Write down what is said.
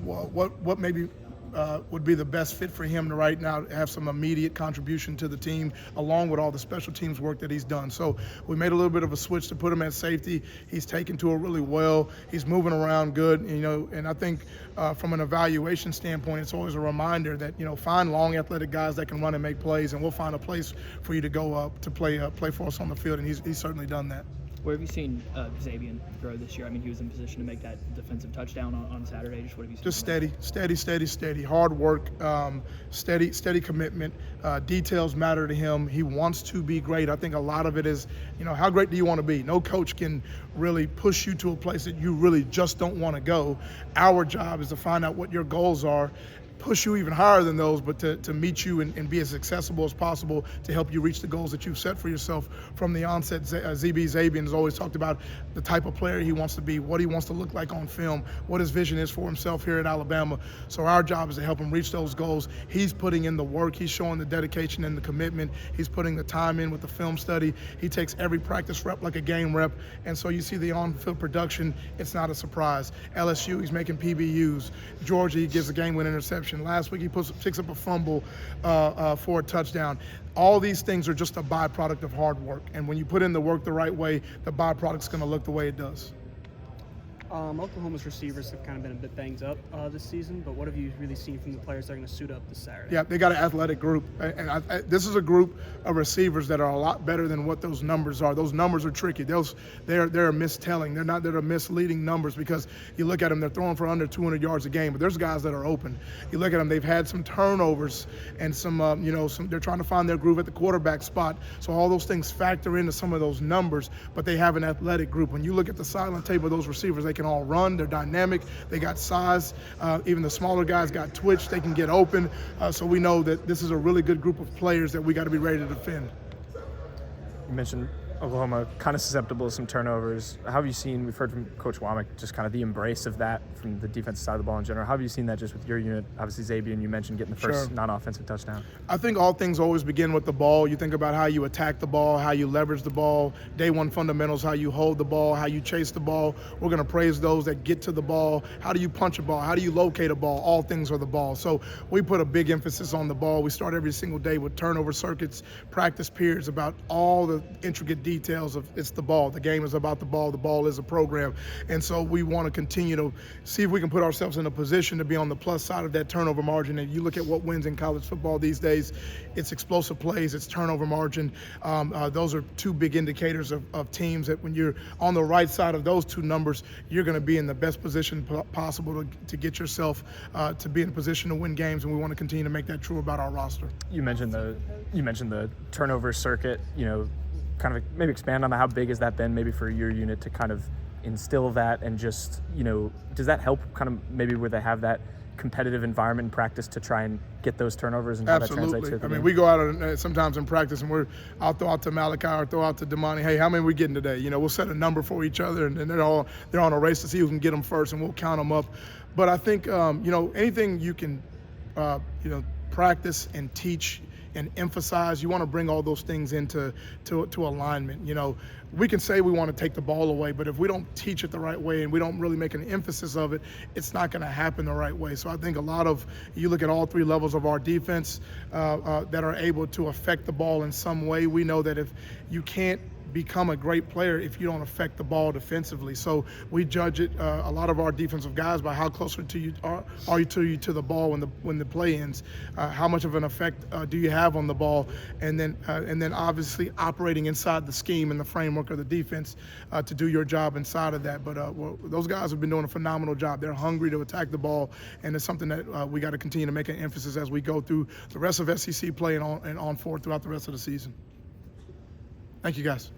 what maybe would be the best fit for him to right now have some immediate contribution to the team, along with all the special teams work that he's done. So we made a little bit of a switch to put him at safety. He's taken to it really well. He's moving around good, and I think from an evaluation standpoint, it's always a reminder that, find long athletic guys that can run and make plays, and we'll find a place for you to go up to play for us on the field, and he's certainly done that. Where have you seen Xavier grow this year? I mean, he was in position to make that defensive touchdown on Saturday. Just what have you seen? Just steady. Hard work, steady commitment. Details matter to him. He wants to be great. I think a lot of it is, how great do you want to be? No coach can really push you to a place that you really just don't want to go. Our job is to find out what your goals are, push you even higher than those, but to meet you and be as accessible as possible to help you reach the goals that you've set for yourself from the onset. Xavier has always talked about the type of player he wants to be, what he wants to look like on film, what his vision is for himself here at Alabama. So our job is to help him reach those goals. He's putting in the work. He's showing the dedication and the commitment. He's putting the time in with the film study. He takes every practice rep like a game rep. And so you see the on-field production. It's not a surprise. LSU, he's making PBUs. Georgia, he gives a game-winning interception. Last week, he picks up a fumble for a touchdown. All these things are just a byproduct of hard work. And when you put in the work the right way, the byproduct's going to look the way it does. Oklahoma's receivers have kind of been a bit banged up this season, but what have you really seen from the players that are going to suit up this Saturday? Yeah, they got an athletic group, and this is a group of receivers that are a lot better than what those numbers are. Those numbers are tricky. They're mistelling. They're misleading numbers, because you look at them, they're throwing for under 200 yards a game, but there's guys that are open. You look at them, they've had some turnovers and some they're trying to find their groove at the quarterback spot. So all those things factor into some of those numbers, but they have an athletic group. When you look at the silent tape of those receivers, they can all run. They're dynamic. They got size. Even the smaller guys got twitch. They can get open. So we know that this is a really good group of players that we got to be ready to defend. You mentioned Oklahoma kind of susceptible to some turnovers. How have you seen, we've heard from Coach Womack, just kind of the embrace of that from the defensive side of the ball in general. How have you seen that just with your unit? Obviously, Xavier, you mentioned getting the first non-offensive touchdown. I think all things always begin with the ball. You think about how you attack the ball, how you leverage the ball, day one fundamentals, how you hold the ball, how you chase the ball. We're going to praise those that get to the ball. How do you punch a ball? How do you locate a ball? All things are the ball. So we put a big emphasis on the ball. We start every single day with turnover circuits, practice periods about all the intricate details of it's the ball. The game is about the ball. The ball is a program. And so we want to continue to see if we can put ourselves in a position to be on the plus side of that turnover margin. And you look at what wins in college football these days, it's explosive plays, it's turnover margin. Those are two big indicators of teams that when you're on the right side of those two numbers, you're going to be in the best position possible to get yourself to be in a position to win games. And we want to continue to make that true about our roster. You mentioned the turnover circuit, kind of maybe expand on that. How big has that been maybe for your unit to kind of instill that, and just, does that help kind of maybe where they have that competitive environment in practice to try and get those turnovers and how that translates to the game? We go out sometimes in practice and I'll throw out to Malachi or throw out to Damani, hey, how many are we getting today? We'll set a number for each other, and they're on a race to see who can get them first, and we'll count them up. But I think, anything you can, practice and teach and emphasize, you want to bring all those things into alignment. We can say we want to take the ball away, but if we don't teach it the right way and we don't really make an emphasis of it, it's not going to happen the right way. So I think you look at all three levels of our defense that are able to affect the ball in some way. We know that if you can't become a great player if you don't affect the ball defensively. So we judge it, a lot of our defensive guys, by how closer to you are you to the ball when the play ends. How much of an effect do you have on the ball, and then obviously operating inside the scheme and the framework of the defense to do your job inside of that. But those guys have been doing a phenomenal job. They're hungry to attack the ball, and it's something that we got to continue to make an emphasis as we go through the rest of SEC play and on forward throughout the rest of the season. Thank you, guys.